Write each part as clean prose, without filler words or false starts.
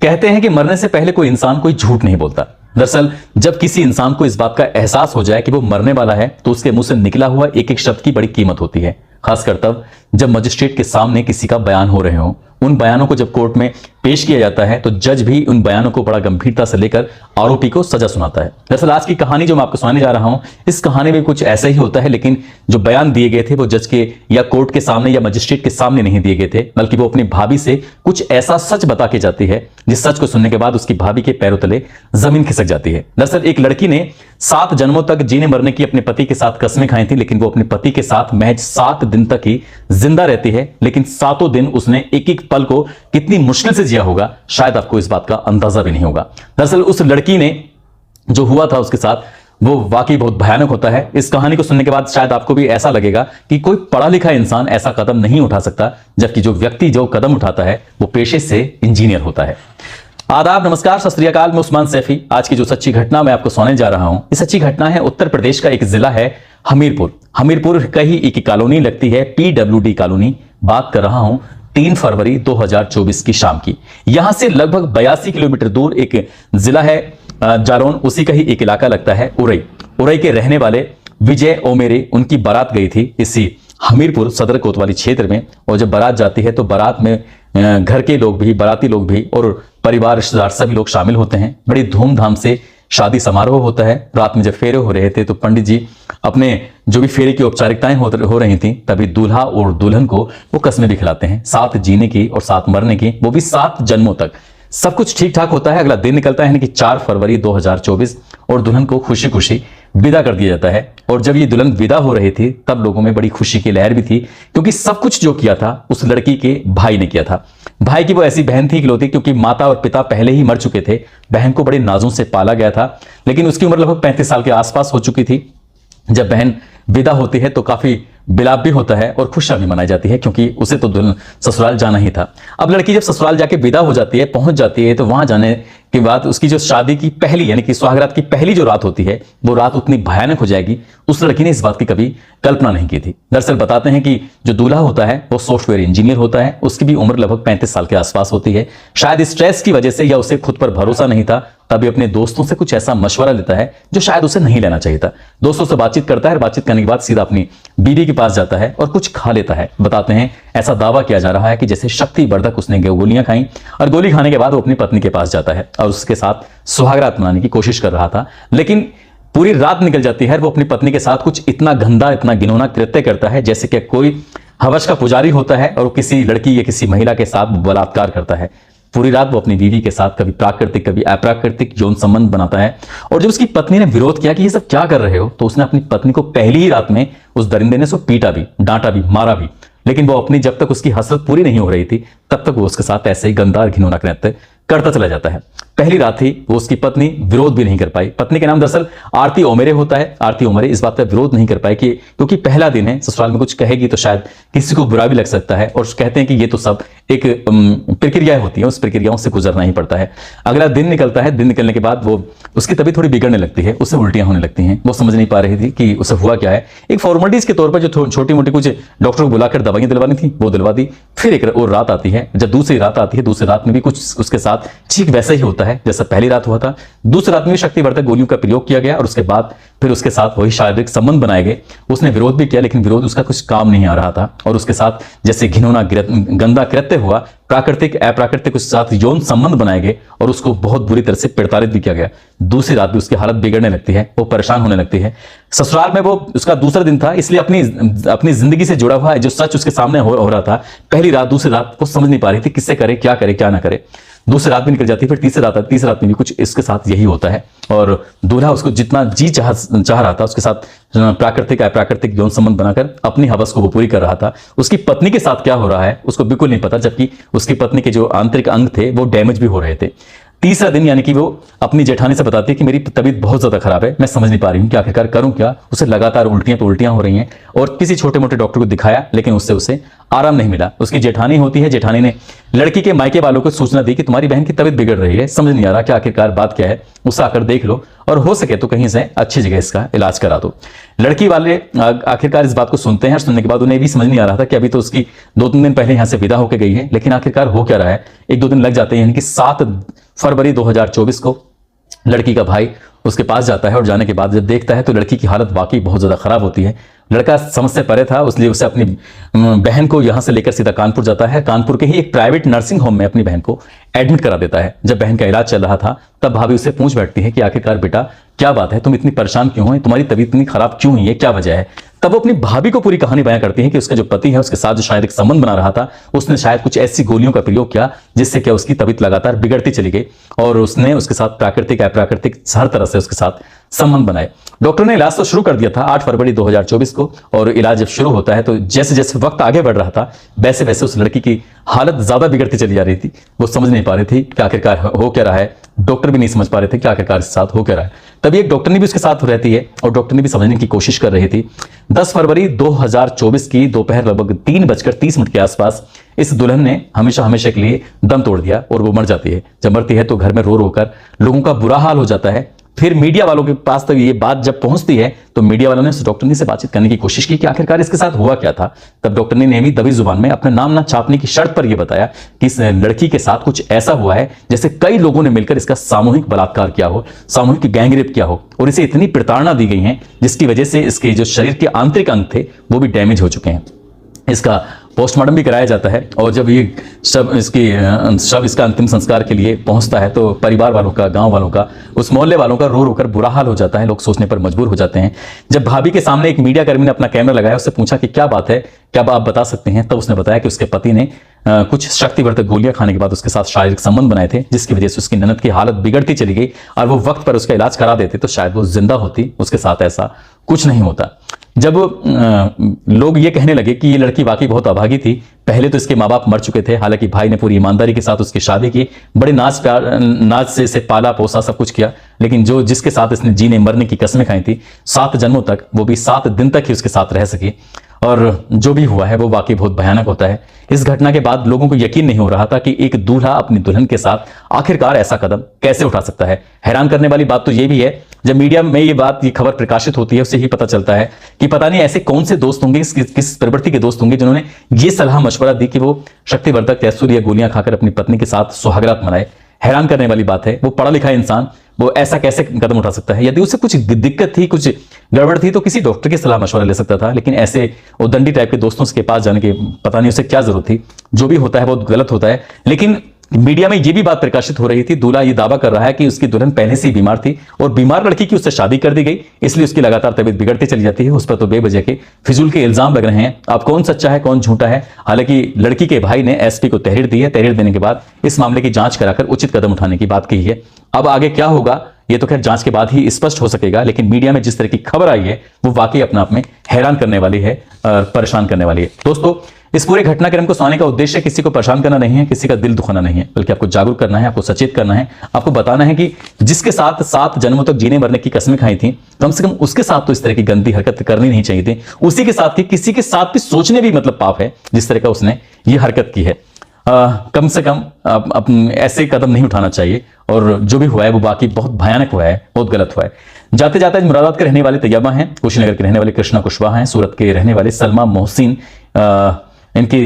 कहते हैं कि मरने से पहले कोई इंसान कोई झूठ नहीं बोलता। दरअसल जब किसी इंसान को इस बात का एहसास हो जाए कि वो मरने वाला है तो उसके मुंह से निकला हुआ एक एक शब्द की बड़ी कीमत होती है, खासकर तब जब मजिस्ट्रेट के सामने किसी का बयान हो रहे हो। उन बयानों को जब कोर्ट में पेश किया जाता है तो जज भी उन बयानों को बड़ा गंभीरता से लेकर आरोपी को सजा सुनाता है। दरअसल आज की कहानी जो मैं आपको सुनाने जा रहा हूं, इस कहानी में कुछ ऐसा ही होता है, लेकिन जो बयान दिए गए थे वो जज के या कोर्ट के सामने या मजिस्ट्रेट के सामने नहीं दिए गए थे, बल्कि वो अपनी भाभी से कुछ ऐसा सच बता के जाती है जिस सच को सुनने के बाद उसकी भाभी के पैरों तले जमीन खिसक जाती है। दरअसल एक लड़की ने 7 जन्मों तक जीने मरने की अपने पति के साथ कस्में खाई थी, लेकिन वो अपने पति के साथ महज 7 दिन तक ही जिंदा रहती है। लेकिन 7 दिन उसने एक एक पल को कितनी मुश्किल से जिया होगा, शायद आपको इस बात का अंदाजा भी नहीं होगा। दरअसल उस लड़की ने जो हुआ था उसके साथ वो वाकई बहुत भयानक होता है। इस कहानी को सुनने के बाद शायद आपको भी ऐसा लगेगा कि कोई पढ़ा लिखा इंसान ऐसा कदम नहीं उठा सकता, जबकि जो व्यक्ति जो कदम उठाता है वो पेशे से इंजीनियर होता है। आदाब, नमस्कार, सत श्री अकाल। मैं उस्मान सैफी। आज की जो सच्ची घटना मैं आपको सुनाने जा रहा हूं, ये सच्ची घटना है उत्तर प्रदेश का एक जिला है हमीरपुर। हमीरपुर का ही एक कॉलोनी लगती है, PWD कॉलोनी। बात कर रहा हूं 3 फरवरी 2024 की शाम की। यहां से लगभग 82 किलोमीटर दूर एक जिला है जालौन, उसी का ही एक इलाका लगता है उरई। उरई के रहने वाले विजय ओमेरे, उनकी बारात गई थी इसी हमीरपुर सदर कोतवाली क्षेत्र में। और जब बारात जाती है तो बारात में घर के लोग भी, बाराती लोग भी और परिवार रिश्तेदार सभी लोग शामिल होते हैं। बड़ी धूमधाम से शादी समारोह होता है। रात में जब फेरे हो रहे थे तो पंडित जी अपने जो भी फेरे की औपचारिकताएं हो रही थी, तभी दूल्हा और दुल्हन को वो कस्में भी खिलाते हैं, 7 जीने की और 7 मरने की, वो भी 7 जन्मों तक। सब कुछ ठीक ठाक होता है। अगला दिन निकलता है यानी कि 4 फरवरी 2024 और दुल्हन को खुशी खुशी विदा कर दिया जाता है। और जब ये दुल्हन विदा हो रही थी तब लोगों में बड़ी खुशी की लहर भी थी, क्योंकि सब कुछ जो किया था उस लड़की के भाई ने किया था। भाई की वो ऐसी बहन थी इकलौती, क्योंकि माता और पिता पहले ही मर चुके थे। बहन को बड़े नाजों से पाला गया था, लेकिन उसकी उम्र लगभग 35 साल के आसपास हो चुकी थी। जब बहन विदा होती है तो काफी बिलाप भी होता है और खुशियां भी मनाई जाती है, क्योंकि उसे तो दुल्हन ससुराल जाना ही था। अब लड़की जब ससुराल जाके विदा हो जाती है, पहुंच जाती है, तो वहां जाने के बाद उसकी जो शादी की पहली यानी कि सुहागरात की पहली जो रात होती है, वो रात उतनी भयानक हो जाएगी, उस लड़की ने इस बात की कभी कल्पना नहीं की थी। दरअसल बताते हैं कि जो दूल्हा होता है वो सॉफ्टवेयर इंजीनियर होता है। उसकी भी उम्र लगभग 35 साल के आसपास होती है। शायद स्ट्रेस की वजह से या उसे खुद पर भरोसा नहीं था, तभी अपने दोस्तों से कुछ ऐसा मशवरा लेता है जो शायद उसे नहीं लेना चाहिए था। दोस्तों से बातचीत करता है, बातचीत करने के बाद सीधा अपनी बीवी के पास जाता है और कुछ खा लेता है। बताते हैं ऐसा दावा किया जा रहा है कि जैसे शक्तिवर्धक उसने गोलियां खाई, और गोली खाने के बाद वो अपनी पत्नी के पास जाता है और उसके साथ सुहागरात मनाने की कोशिश कर रहा था। लेकिन पूरी रात निकल जाती है, वो अपनी पत्नी के साथ कुछ इतना गंदा, इतना घिनौना कृत्य करता है जैसे कि कोई हवस का पुजारी होता है और वो किसी लड़की या किसी महिला के साथ बलात्कार करता है। पूरी रात वो अपनी बीवी के साथ कभी प्राकृतिक कभी अप्राकृतिक यौन संबंध बनाता है। और जब उसकी पत्नी ने विरोध किया कि ये सब क्या कर रहे हो, तो उसने अपनी पत्नी को पहली ही रात में उस दरिंदे ने उसको पीटा भी, डांटा भी, मारा भी। लेकिन वो अपनी जब तक उसकी हसरत पूरी नहीं हो रही थी तब तक वो उसके साथ ऐसे ही गंदा और घिनौना कृत्य करता चला जाता है। पहली रात थी, वो उसकी पत्नी विरोध भी नहीं कर पाई। पत्नी के नाम दरअसल आरती ओमेरे होता है। आरती ओमेरे इस बात पर विरोध नहीं कर पाई कि क्योंकि पहला दिन है, ससुराल में कुछ कहेगी तो शायद किसी को बुरा भी लग सकता है। और कहते हैं कि ये तो सब एक प्रक्रियाएं होती हैं, उस प्रक्रियाओं से गुजरना ही पड़ता है। अगला दिन निकलता है। दिन निकलने के बाद वो उसकी तबीयत थोड़ी बिगड़ने लगती है, उससे उल्टियां होने लगती हैं। वो समझ नहीं पा रही थी कि उसे हुआ क्या है। एक फॉर्मेलिटीज के तौर पर जो छोटी मोटी कुछ डॉक्टर को बुलाकर दवाइयां दिलवानी थी वो दिलवा दी। फिर एक और रात आती है। जब दूसरी रात आती है, दूसरी रात में भी कुछ उसके साथ ठीक वैसा ही होता है जैसा पहली रात हुआ था। दूसरी रात में शक्तिवर्धक गोलियों का प्रयोग किया गया और उसके बाद फिर उसके साथ वही शारीरिक संबंध बनाए गए। उसने विरोध भी किया, लेकिन विरोध उसका कुछ काम नहीं आ रहा था और उसके साथ जैसे घिनौना गंदा कृत्य हुआ, प्राकृतिक अप्राकृतिक उसके साथ यौन संबंध बनाए गए और उसको बहुत बुरी तरह से प्रताड़ित भी किया गया। दूसरी रात भी उसकी हालत बिगड़ने लगती है, वो परेशान होने लगती है। ससुराल में वो उसका दूसरा दिन था, इसलिए अपनी जिंदगी से जुड़ा हुआ जो सच उसके सामने हो रहा था, पहली रात दूसरी रात वो समझ नहीं पा रही थी किससे करे क्या ना करे। दूसरी रात भी निकल जाती है, फिर तीसरी रात आती, तीसरी रात में भी कुछ इसके साथ यही होता है। और दूल्हा उसको जितना चाह रहा था उसके साथ प्राकृतिक अप्राकृतिक यौन संबंध बनाकर अपनी हवस को वो पूरी कर रहा था। उसकी पत्नी के साथ क्या हो रहा है उसको बिल्कुल नहीं पता, जबकि उसकी पत्नी के जो आंतरिक अंग थे वो डैमेज भी हो रहे थे। तीसरा दिन यानी कि वो अपनी जेठानी से बताती है कि मेरी तबीयत बहुत ज्यादा खराब है, मैं समझ नहीं पा रही हूँ कि आखिरकार करूं क्या। उसे लगातार उल्टियां पे उल्टियां हो रही हैं और किसी छोटे मोटे डॉक्टर को दिखाया, लेकिन उससे उसे आराम नहीं मिला। उसकी जेठानी होती है, जेठानी ने लड़की के मायके वालों को सूचना दी कि तुम्हारी बहन की तबीयत बिगड़ रही है, समझ नहीं आ रहा कि आखिरकार बात क्या है, उससे आकर देख लो। और हो सके तो कहीं से अच्छी जगह इसका इलाज करा दो। लड़की वाले आखिरकार इस बात को सुनते हैं और सुनने के बाद उन्हें भी समझ नहीं आ रहा था कि अभी तो उसकी 2-3 दिन पहले यहां से विदा होकर गई है, लेकिन आखिरकार हो क्या रहा है। 1-2 दिन लग जाते हैं, यानी कि 7 फरवरी 2024 को लड़की का भाई उसके पास जाता है और जाने के बाद जब देखता है तो लड़की की हालत वाकई बहुत ज्यादा खराब होती है। लड़का समझ से परे था, इसलिए उसे अपनी बहन को यहां से लेकर सीधा कानपुर जाता है। कानपुर के ही एक प्राइवेट नर्सिंग होम में अपनी बहन को एडमिट करा देता है। जब बहन का इलाज चल रहा था तब भाभी उसे पूछ बैठती है कि आखिरकार बेटा क्या बात है, तुम इतनी परेशान क्यों हो, तुम्हारी तबीयत इतनी खराब क्यों हुई है, क्या वजह है। तब वो अपनी भाभी को पूरी कहानी बयां करती है कि उसका जो पति है उसके साथ जो शायद एक संबंध बना रहा था, उसने शायद कुछ ऐसी गोलियों का प्रयोग किया जिससे क्या उसकी तबीयत लगातार बिगड़ती चली गई और उसने उसके साथ प्राकृतिक अप्राकृतिक हर तरह से उसके साथ संबंध बनाए। डॉक्टर ने इलाज तो शुरू कर दिया था 8 फरवरी 2024 को, और इलाज जब शुरू होता है तो जैसे जैसे वक्त आगे बढ़ रहा था वैसे वैसे उस लड़की की हालत ज्यादा बिगड़ती चली जा रही थी। वो समझ नहीं पा रही थी कि आखिरकार हो क्या रहा है, डॉक्टर भी नहीं समझ पा रहे थे कि आखिरकार इसके साथ हो क्या रहा है। तभी एक डॉक्टर ने भी उसके साथ रहती है और डॉक्टर ने भी समझने की कोशिश कर रही थी। 10 फरवरी 2024 की दोपहर लगभग 3:30 के आसपास इस दुल्हन ने हमेशा हमेशा के लिए दम तोड़ दिया और वो मर जाती है। जब मरती है तो घर में रो रो कर लोगों का बुरा हाल हो जाता है। फिर मीडिया वालों के पास तक ये बात जब पहुंचती है तो मीडिया वालों ने उस डॉक्टरनी से बातचीत करने की कोशिश की कि आखिरकार इसके साथ हुआ क्या था। तब डॉक्टरनी ने भी दबी जुबान में अपना नाम ना छापने की शर्त पर यह बताया कि इस लड़की के साथ कुछ ऐसा हुआ है जैसे कई लोगों ने मिलकर इसका सामूहिक बलात्कार किया हो, सामूहिक गैंगरेप किया हो, और इसे इतनी प्रताड़ना दी गई है जिसकी वजह से इसके जो शरीर के आंतरिक अंग थे वो भी डैमेज हो चुके हैं। इसका पोस्टमार्टम भी कराया जाता है और जब ये शव इसका अंतिम संस्कार के लिए पहुंचता है तो परिवार वालों का, गांव वालों का, उस मोहल्ले वालों का रो रो कर बुरा हाल हो जाता है। लोग सोचने पर मजबूर हो जाते हैं। जब भाभी के सामने एक मीडिया कर्मी ने अपना कैमरा लगाया, उससे पूछा कि क्या बात है, क्या आप बता सकते हैं। तब उसने बताया कि उसके पति ने कुछ शक्तिवर्धक गोलियां खाने के बाद उसके साथ शारीरिक संबंध बनाए थे, जिसकी वजह से उसकी ननद की हालत बिगड़ती चली गई और वो वक्त पर उसका इलाज करा देते तो शायद वो जिंदा होती। उसके साथ ऐसा कुछ नहीं होता। जब लोग ये कहने लगे कि ये लड़की वाकई बहुत अभागी थी, पहले तो इसके माँ बाप मर चुके थे, हालांकि भाई ने पूरी ईमानदारी के साथ उसकी शादी की, बड़े नाच से इसे पाला पोसा सब कुछ किया, लेकिन जिसके साथ इसने जीने मरने की कसमें खाई थी 7 जन्मों तक, वो भी 7 दिन तक ही उसके साथ रह सकी। और जो भी हुआ है वो वाकई बहुत भयानक होता है। इस घटना के बाद लोगों को यकीन नहीं हो रहा था कि एक दूल्हा अपनी दुल्हन के साथ आखिरकार ऐसा कदम कैसे उठा सकता है। हैरान करने वाली बात तो ये भी है, जब मीडिया में ये खबर प्रकाशित होती है उससे ही पता चलता है कि पता नहीं ऐसे कौन से दोस्त होंगे, किस प्रवृत्ति के दोस्त होंगे जिन्होंने ये सलाह मशवरा दी कि वो शक्तिवर्धक कैप्सूल या गोलियां खाकर अपनी पत्नी के साथ सुहागरात मनाए। हैरान करने वाली बात है, वो पढ़ा लिखा इंसान वो ऐसा कैसे कदम उठा सकता है। यदि उसे कुछ दिक्कत थी, कुछ गड़बड़ थी तो किसी डॉक्टर की सलाह मशवरा ले सकता था, लेकिन ऐसे उदंडी टाइप के दोस्तों के पास जाने की पता नहीं उसे क्या जरूरत थी। जो भी होता है बहुत गलत होता है। लेकिन मीडिया में यह भी बात प्रकाशित हो रही थी, दूल्हा ये दावा कर रहा है कि उसकी दुल्हन पहले से ही बीमार थी और बीमार लड़की की उससे शादी कर दी गई, इसलिए उसकी लगातार तबीयत बिगड़ती चली जाती है। उस पर तो बेवजह के फिजूल के इल्जाम लग रहे हैं। अब कौन सच्चा है कौन झूठा है, हालांकि लड़की के भाई ने एसपी को तहरीर दी है। तहरीर देने के बाद इस मामले की जांच कराकर उचित कदम उठाने की बात कही है। अब आगे क्या होगा ये तो खैर जांच के बाद ही स्पष्ट हो सकेगा, लेकिन मीडिया में जिस तरह की खबर आई है वो वाकई अपने आप में हैरान करने वाली है, परेशान करने वाली है। दोस्तों, इस पूरे घटनाक्रम को सुनाने का उद्देश्य किसी को परेशान करना नहीं है, किसी का दिल दुखाना नहीं है, बल्कि आपको जागरूक करना है, आपको सचेत करना है, आपको बताना है कि जिसके साथ 7 जन्मों तक जीने मरने की कसमें खाई थी, कम से कम उसके साथ तो इस तरह की गंदी हरकत करनी नहीं चाहिए थी। उसी के साथ किसी के साथ भी सोचने भी मतलब पाप है, जिस तरह का उसने ये हरकत की है। कम से कम ऐसे कदम नहीं उठाना चाहिए। और जो भी हुआ है वो बाकी बहुत भयानक हुआ है, बहुत गलत हुआ है। जाते जाते मुरादाबाद के रहने वाले तैयबा हैं, कुशीनगर के रहने वाले कृष्णा कुशवाहा हैं, सूरत के रहने वाले सलमा मोहसिन, इनकी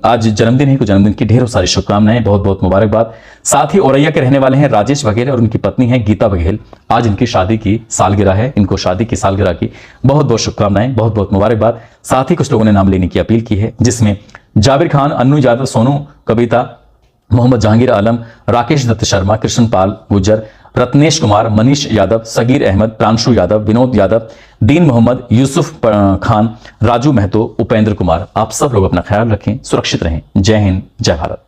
आज जन्मदिन है, को जन्मदिन की ढेरों सारी शुभकामनाएं, बहुत बहुत मुबारकबाद। साथ ही औरैया के रहने वाले हैं राजेश बघेल और उनकी पत्नी है गीता बघेल। आज इनकी शादी की सालगिरह है, इनको शादी की सालगिरह की बहुत बहुत शुभकामनाएं, बहुत बहुत मुबारकबाद। साथ ही कुछ लोगों ने नाम लेने की अपील की है, जिसमें जाबिर खान, अन्नू यादव, सोनू कविता, मोहम्मद जहांगीर आलम, राकेश दत्त शर्मा, कृष्णपाल गुज्जर, रत्नेश कुमार, मनीष यादव, सगीर अहमद, प्रांशु यादव, विनोद यादव, दीन मोहम्मद, यूसुफ खान, राजू महतो, उपेंद्र कुमार। आप सब लोग अपना ख्याल रखें, सुरक्षित रहें। जय हिंद, जय भारत।